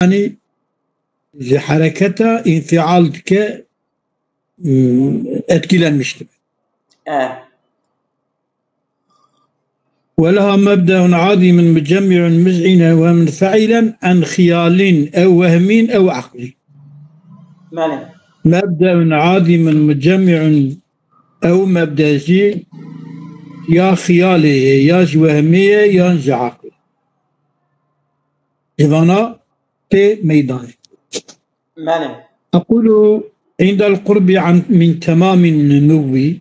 يعني حركتها انفعال ك etkilenmiştir. ولها مبدأ عظيم مجمع مزعنا ومنفعلا عن خيال أو وهم أو عقل. مبدأ عظيم مجمع أو مبدأ جي يا خيالية يا وهمية يا عقل. إذا في ميدان. أقول عند القرب من تمام النمو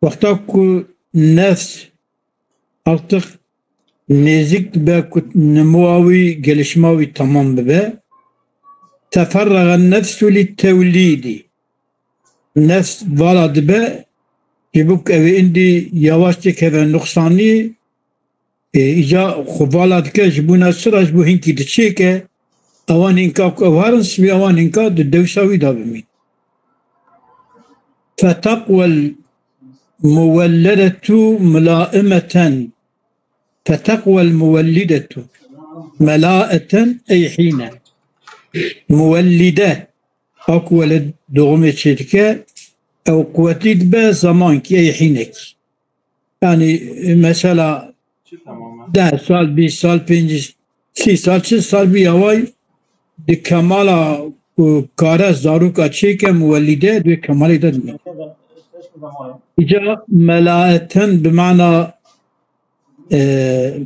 وقتك نفس artık nezik be نموي gelişmavi tamam be تفرغ النفس للتوليد nefs valad be جبوك أبي عندي يواشتي كذا نقصاني إجا خبالات كجبونا سراج بو هنكي تشيكه أوان هنكا أوهارنس بي أوان هنكا الدوساوي دابمين فتقوى المولدة ملائمة فتقوى المولدة ملاءة أي حين مولدة أكو ولد دوغمة شركة أو قوتيد با زمانك أي حينك يعني مثلا 10 سال 20 سال 5 30 سال 6 سال بي هواي دي كمالا كارا زاروك أتشيك مولدة دي كمالي دادمي إجا ملاءة بمعنى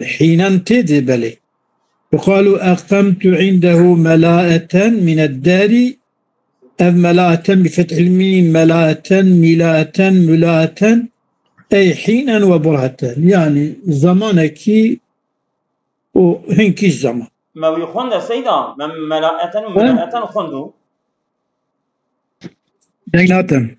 حينا تدبلي يقال أقمت عنده ملاءة من الدار أو ملاءة بفتح الميم ملاءة ملاءة ملاءة أي حينا وبرهة يعني زمانك وهنك الزمان ما يخوند سيدا من ملاءة وملاءة خندو ديناتم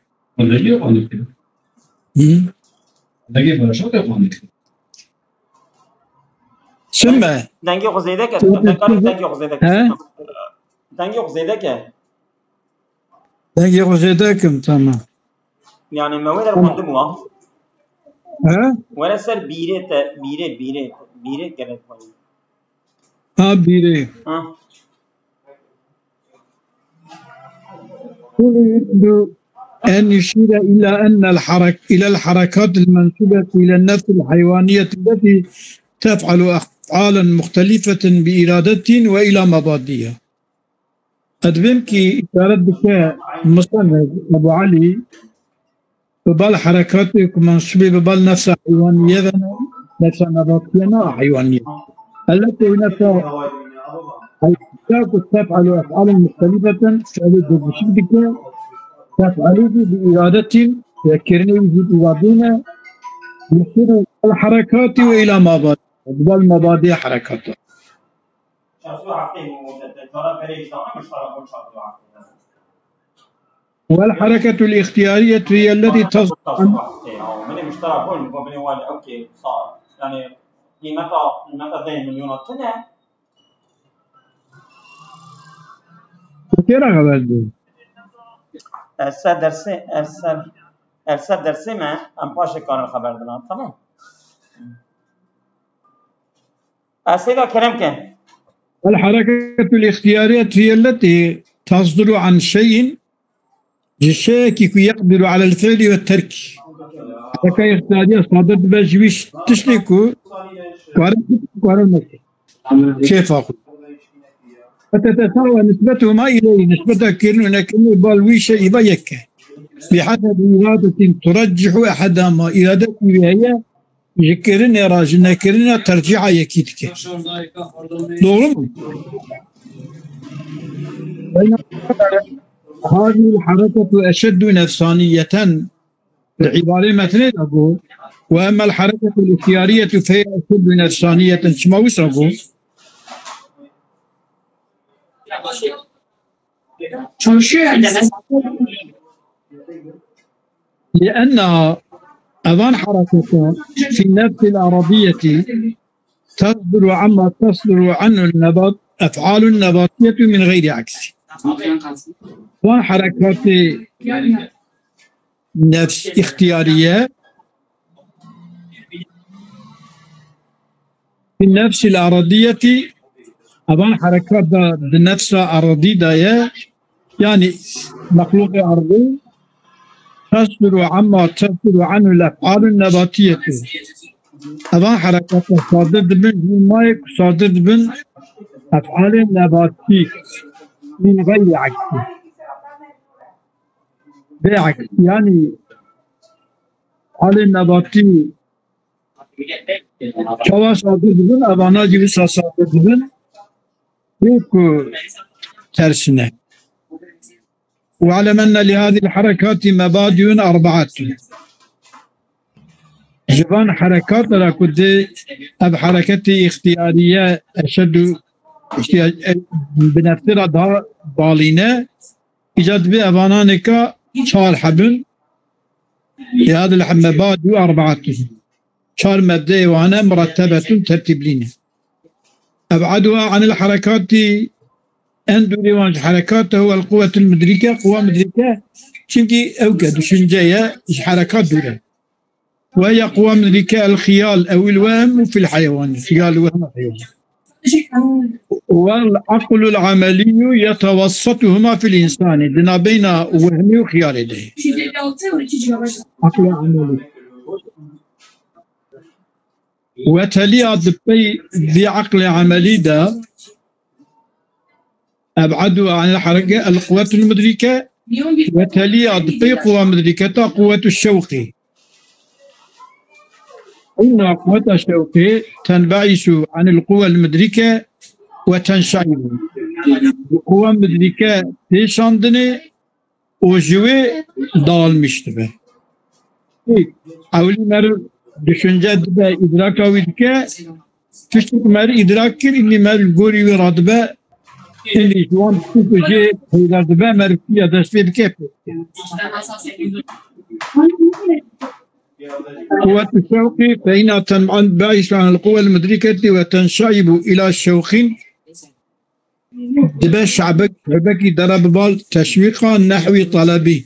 سمع دنگی خزیده که دنگی خزیده که دنگی خزیده کم تمام يعني ما وين الخندو موا ها ولا سر بيرة كده ها بيري يريد أن يشير إلى الحركات المنسوبة إلى النفس الحيوانية التي تفعل أفعالا مختلفة بإرادة وإلى مبادئها. أدبم كي إشارة بك مصنف أبو علي ببال حركات منسوبة ببال نفس حيوانية نفس نباتية حيوانية التي نفسها تفعل أفعالا مختلفة بشدك تفعله بإرادة يذكرني بوجود إرادين يصير الحركات وإلى مبادئ والمبادئ حركات والحركة الاختيارية هي التي تصدر يعني متى ذي مليون طنة كيف غبال ارسل درسي ما ام باش كان الخبر دنا تمام اسئله كلام كان الحركة الاختيارية هي التي تصدر عن شيء الشيء يقدر على الفعل والترك حركة اختيارية صادرت بجويش تشليكو قارن كيف أقول فتتساوى نسبتهما إليه نسبة كرن بالوي شيء بيك بحسب إرادة ترجح أحدهما إرادة وهي يكرن راجنا كرن ترجع يكيتك دورم هذه الحركة أشد نفسانية العبارة مثلا أقول وأما الحركة الاختيارية فهي أشد نفسانية شما وش أقول لأنها أظن حركة في النفس العربية تصدر عما تصدر عنه النبات أفعال النباتية من غير عكس وحركات نفس اختيارية في النفس العرضية أبان حركات بنفس أرضي داية يعني مخلوق أرضي تصدر عما تصدر عنه الأفعال النباتية أبان حركات صادر من مايك صادر من أفعال النباتية من غير عكس بعكس يعني أفعال النباتية شوا صادر من أبانا جبسا صادر من يكو ترسنة وعلم أن لهذه الحركات مبادئ أربعة جبان حركات لكد أب حركة اختيارية أشد بنفسها دا بالينة إيجاد بأبانانك شار حبل لهذه المبادئ أربعة شار مبدئي وأنا مرتبة ترتيب لنا أبعدها عن الحركات أندو حركات هو القوة المدركة قوة مدركة شنكي أوجد شنجاية حركات دولة وهي قوة مدركة الخيال أو الوهم في الحيوان الخيال وهم الحيوان والعقل العملي يتوسطهما في الإنسان لنا بين وهمي وخيال ده عقل عملي وتلي ذي عقل عملي ده أبعدها عن الحركة القوة المدركة وتلي ضبي قوة مدركة قوة الشوق إن قوة الشوق تنبعث عن القوة المدركة وتنشعب القوة المدركة تشاندني وجوي دال مشتبه أولي مر düşünce de idrak avitke tüştük mer idrak kir inni mer gori ve radbe inni şu an tüküce heylerdibe mer ya da svebke قوة الشوق فإنها تنبعث عن القوة المدركة وتنشعب إلى الشوق دبا شعبك ضرب بال تشويقا نحو طلبي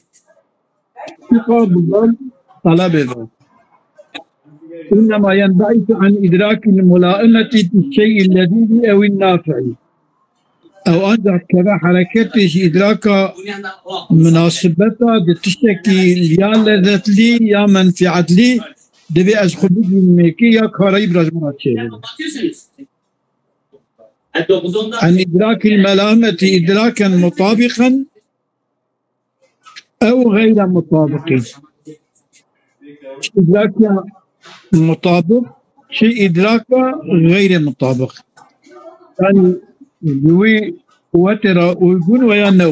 طلبي إنما ينبعث عن إدراك الملائمة للشيء اللذيذ أو النافع أو أنجح كذا حركته إدراك مناسبتها تشتكي يا لذت لي يا منفعت لي دبي أزخبي الميكي يا كاري برجمات شيء عن إدراك الملائمة إدراكا مطابقا أو غير مطابق إدراك مطابق شيء إدراك غير مطابق يعني يوي وترى ويقول ويانا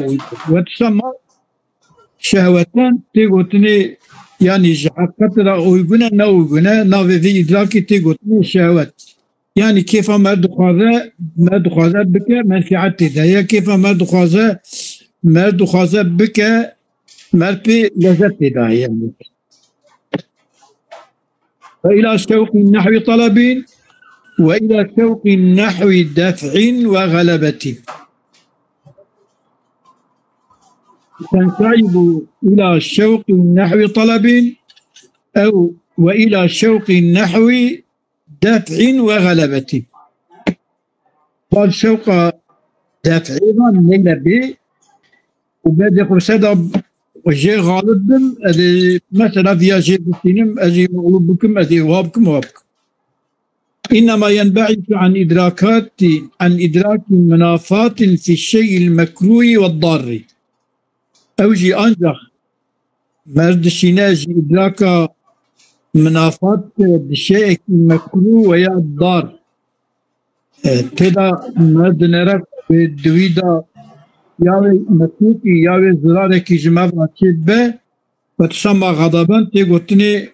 وتسمى شهوتان تيغوتني يعني حقتنا ويقول نوغنا نافي في إدراك تيغوتني شهوات يعني كيف ما دخوازا بك منفعت تدايا كيف ما دخوازا بك مربي لذت تدايا فإلى شوق نحو طلب وإلى شوق نحو دفع وغلبة تنسحب إلى شوق نحو طلب أو وإلى شوق نحو دفع وغلبة فالشوق دفع من به وبعد خرسادة وجي غالب مثلا في جي بسينم أجي مغلوب بكم أجي وابكم إنما ينبعث عن إدراك منافات في الشيء المكروه والضار أوجي أنجح مرد شيناجي إدراك منافات بالشيء المكروه ويا الضار تدا مرد نرك بدويدا ياوي مكروكي ياوي زراركي جماعة به وتسمى غضبا تيغوتني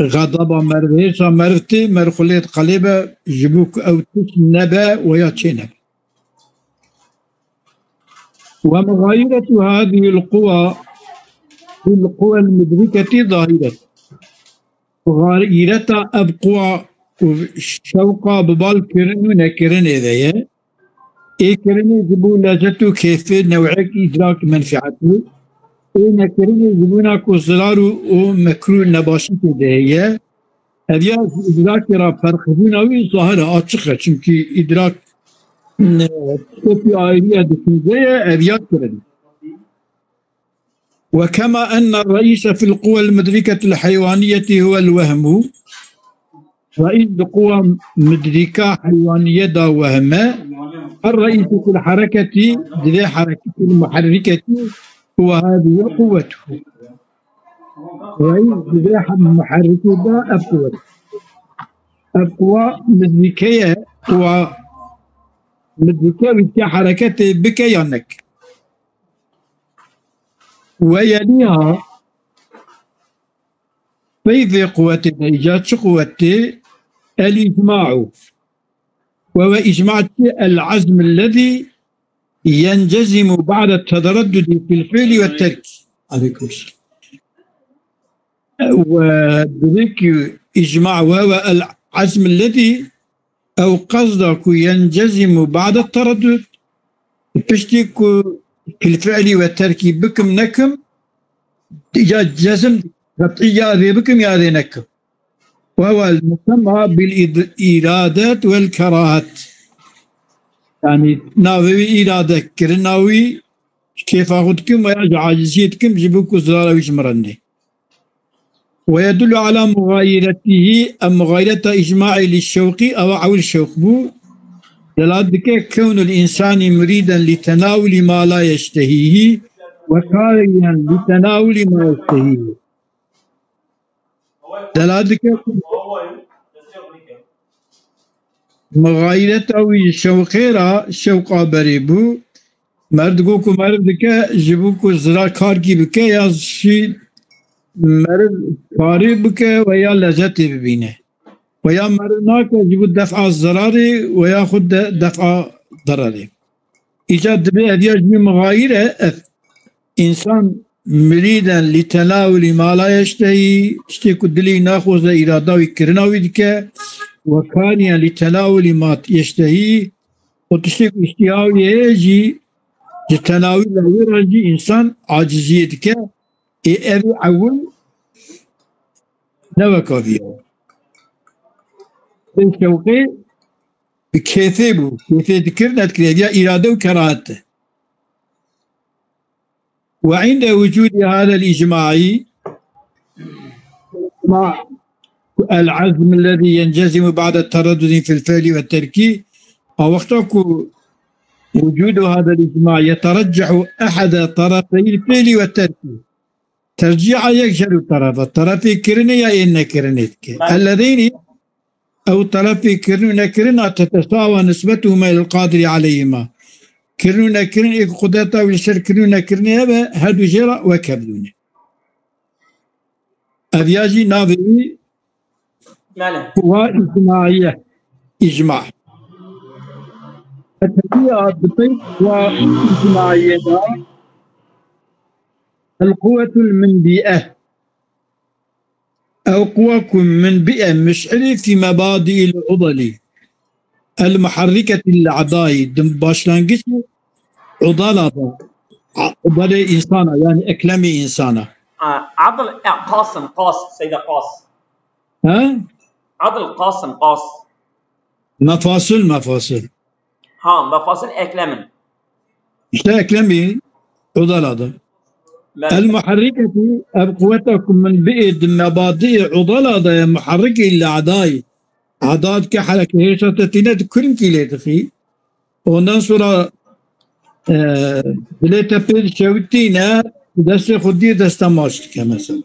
غضبا مرفيسا مرفتي مرخليت قليبة جبوك أو تسنبا ويا تشينب ومغايرة هذه القوى بالقوى المدركة ظاهرة غايرة أبقوى شوقا ببال كرن ونكرن إذا كرني زبون لازتو كيف نوعك إدراك منفعته نكرني زبونا كوزرار ومكرو نباشت دهية هذا إدراك را فرخبون أو ظاهرة أتشخة چونكي إدراك في آية دكتورية أبيات كردي. وكما أن الرئيس في القوى المدركة الحيوانية هو الوهم، رئيس القوى مدركة حيوانية دا وهمه، الرئيس في الحركة ذي حركة المحركة هو هذه القوة، رئيس ذي المحركة دا القوة. القوى مدركية قوى مدركة في حركة بكيانك، ويليها في قوة الإيجاد قوة الإجماع، وهو إجماع العزم الذي ينجزم بعد التردد في الفعل والترك. عليكم السلام. وذلك إجماع وهو العزم الذي أو قصدك ينجزم بعد التردد بشتك في الفعل والترك بكم نكم جزم قطعية بكم يا ذي نكم، وهو المسمى بالإرادات والكراهات. يعني ناوي إرادة كرناوي كيف أخذكم ويرجع عاجزيتكم جيبوكو زرارة ويشمرني. ويدل على مغايرته مغايرة إجماع للشوق أو الشوق بو دلالتك كون الإنسان مريدا لتناول ما لا يشتهيه وكاريا لتناول ما يشتهيه. دلالتك مغايرته الشوقيرا شوقا بريبو مردقوكو مردك جبوكو زرار كاركي بك يا شي مرد كاري بك ويا لذتي ببينه، ويا مرناك يجب دفع الضرر وياخذ دفع ضرره. إيجاد بهدياج من مغايرة إنسان مريدا لتناول ما لا يشتهي اشتيك الدلي ناخذ إرادة ويكرنا ويدك، وكانيا لتناول ما يشتهي وتشتيك اشتهاوي يجي تناول ويرجي إنسان عاجزيتك أبي أول نوكا فيه الشوقي بكيفه كيف ذكرنا تكريديا إرادة وكراهته. وعند وجود هذا الإجماعي مع العزم الذي ينجزم بعد التردد في الفعل والترك، أو وقتك وجود هذا الإجماع يترجح أحد طرفي الفعل والترك ترجيع يكشر الطرف كرني يا إن كرنتك الذين أو طرف كرنا تتساوى نسبتهما إلى القادر عليهما. كرنا قدرته والشر كرنا هذا هدو جرى وكبدون أبياجي ناظري هو إجماعية إجماع التربية بالطيب وإجماعية القوة المنبئة أو قوة منبئة مشعرة في مبادئ العضل المحركة الأعضاء باشلانجس عضلة إنسانة يعني أكلمي إنسانة. عضل قاس سيدة قاس. ها؟ عضل قاس. مفاصل. مفاصل أكلمن. مش أكلمي عضلة. المحركة قوتكم من بئد مبادئ عضلة محركة الأعضاء أعضاء كحركة هي شتتينات كرم كيلة تخي وننصر بليتا بيل شوتينا دست خدي دست ماشت كمثلا.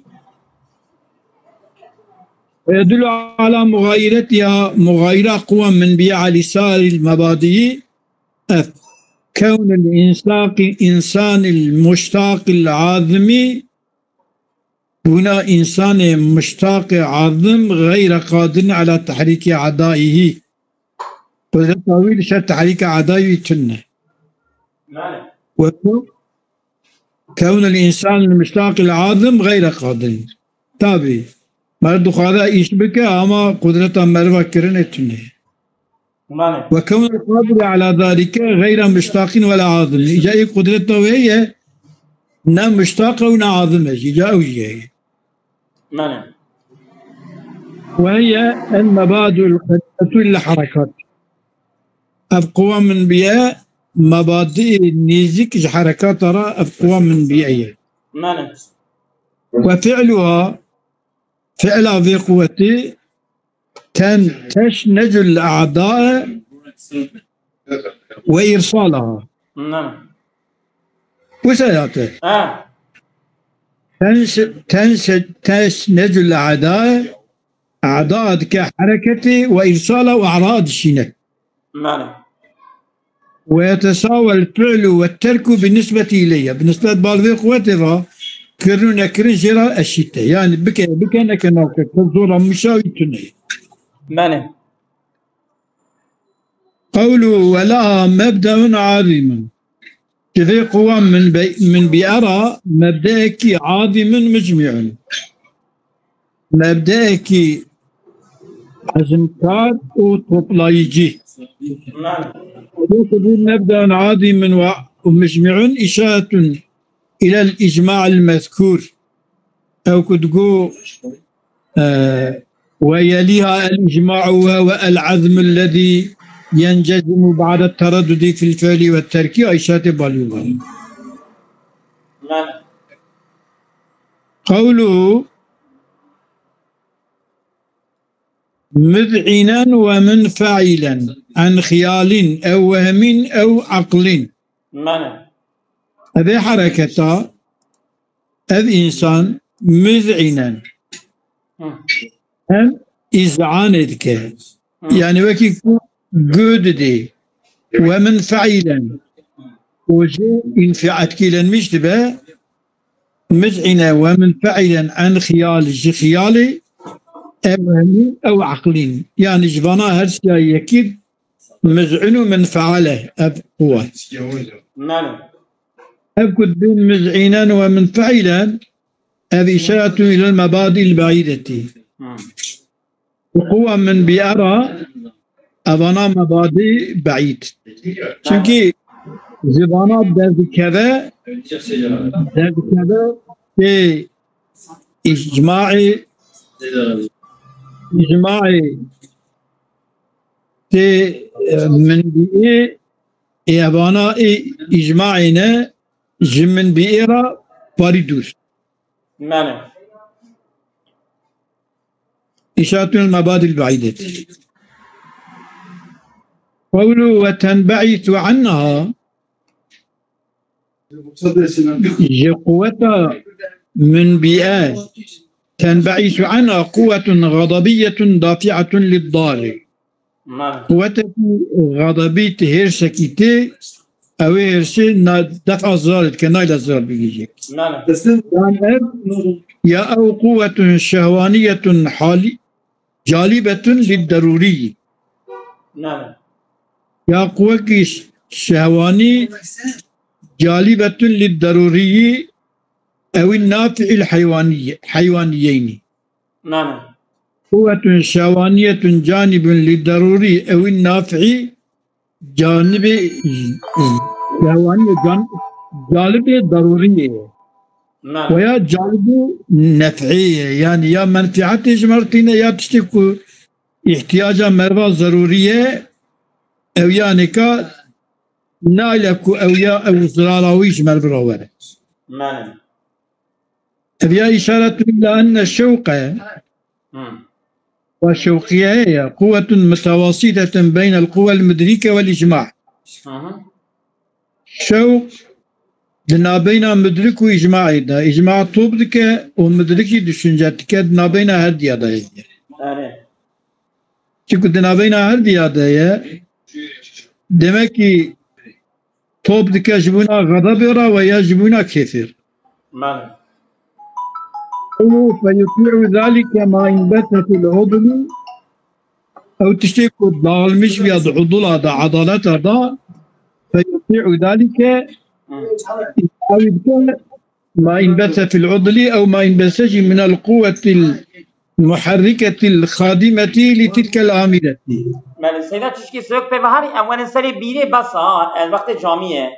ويدل على مغايرتها مغايرة قوى من بيع لسائر المبادئ كون الإنسان المشتاق العاظمي هنا إنسان مشتاق عاظم غير قادر على تحريك أعضائه. قدرة طويل شرط تحريك أعضائه تنه. كون الإنسان المشتاق العاظم غير قادر تابي مرد خاذا يشبك أما قدرة مروى كرنة تنه. وكون القادر على ذلك غير مشتاق ولا عاظم. إجاء قدرته وهي نا مشتاقة ونا عاظمة إجاء وجهه. وهي المبادئ الخاصة للحركات أبقوا من بيئة مبادئ نيزك حركات ترى أبقوا من بيئية ماله وفعلها فعل في قوتي تشنج الأعداء وإرسالها ماله وسيأتي تشنج الأعداء أعداء كحركتي وإرسالها وأعراض الشنك ماله ويتساوى الفعل والترك بالنسبة إلي بالنسبة لبعض قوتها كرنا كرنجرا الشتاء يعني بكأنك نوكك تنظر مشاوي تنين ماله قوله ولها مبدأ عظيم كذي قوى من بأرى مبدأك عظيم مجمع مبدأك عزمكار وطبلايجي ماله مبدأ عظيم ومجمع إشارة إلى الإجماع المذكور أو كتقول ويليها الإجماع وهو العزم الذي ينجزم بعد التردد في الفعل والترك عيشات باليوم قوله مذعنا ومنفعلا عن خيال أو وهم أو عقل هذه حركة الإنسان مذعنا هم إذعانتك يعني وكي قد دي ومنفعلا وجه انفعتك لن مجتبه مذعنا ومنفعلا عن خيالي أو أو عقل يعني جبنا هرسيا يكيد مذعن من فعله هو أبكد بين مذعنا ومنفعلا هذه إشارة إلى المبادئ البعيدة وقوة من بيارة أبنا مبادئ بعيد çünkü زبانات درد كذا في إجماعي في من بيئة أبنا إجماعنا جمن بيئة باردوس إشارة المبادئ البعيدة قوله وتنبعث عنها قوة من بيئات تنبعث عنها قوة غضبية دافعة للضار قوة غضبية هرسكيتي أو هرسي دفع الضار كنايل الضار بيجيك يا أو قوة شهوانية جالبة للضروري يا قوة شهواني جالبة للضروري أو النافع حيوانيين قوة شهوانية جانب للضروري أو النافع جانب شهوانية جانب ضروري ويا جانب نفعية يعني يا منفعة جمرتين يا تشتكو احتياجا مرة ضرورية أو يعني كا نالك أو يا أو ضراراويش مربراوة هذه إشارة إلى أن الشوق والشوقية هي قوة متواسطة بين القوى المدركة والإجماع شوق دنا بين مدرك وإجماع دا إجماع طوبك ومدركي دشنجاتك دنا بين هرديا دا çünkü dina beyna her diyada demek ki top dike jibuna gadabira ve ya jibuna kefir. فيطيع ذلك ما انبت في العضل أو تشتكي ضالمش بيد عضلها دا عضلاتها دا فيطيع ذلك ما انبت في العضل أو ما انبتج من القوة المحركة الخادمة لتلك العاملة. سيدا تشكي سوق ببهاري أول سري بيري بس الوقت جامعة.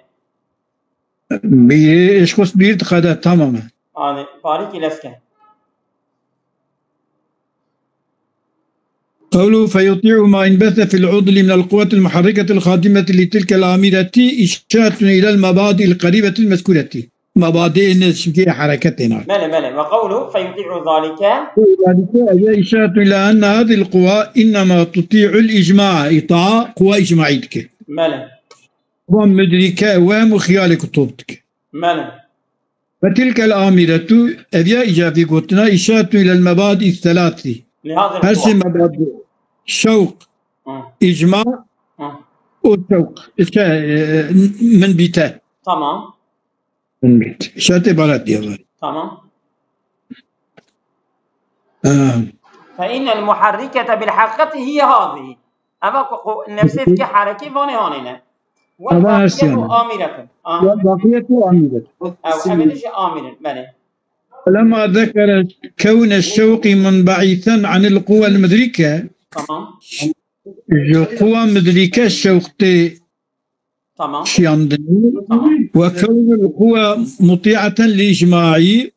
بيري إيش خص بير تخدا تماما. بارك إلسكن. قوله فيطيع ما انبث في العضل من القوة المحركة الخادمة لتلك الأعمدة إشارة إلى المبادئ القريبة المذكورة مبادئ النسبية حركتنا. بلى وقوله فيطيع ذلك ذلك إشارة إلى أن هذه القوى إنما تطيع الإجماع إطاعة قوى إجماعيتك بلى ومدركة ومخيال كتبتك فتلك الآمرة أبيا إجابي قلتنا إشارة إلى المبادئ الثلاثة هذه مبادئ شوق إجماع وشوق من بيته تمام من بيت إشارة بلد يا تمام فإن المحركة بالحقيقة هي هذه أما نفسك حركة فاني هانينا والباقية آمرة والباقية آمرة أو أبدش آمرة بلى لما ذكر كون الشوق منبعثا عن القوى المدركة تمام قوى مدركة الشوق تمام وكون القوى مطيعة لإجماعي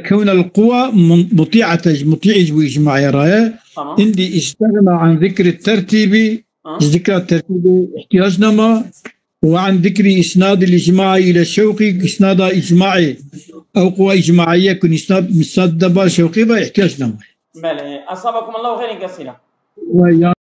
كون القوى مطيعة وإجماعي رأيه عندي استغنى عن ذكر الترتيب ذكر الترتيب احتياجنا ما وعن ذكر إسناد الإجماع إلى الشوق إسناد إجماعي أو قوى إجماعية كن إسناد مصدبة شوقي باحتياجنا ما. بلى أصابكم الله خير كثيرا.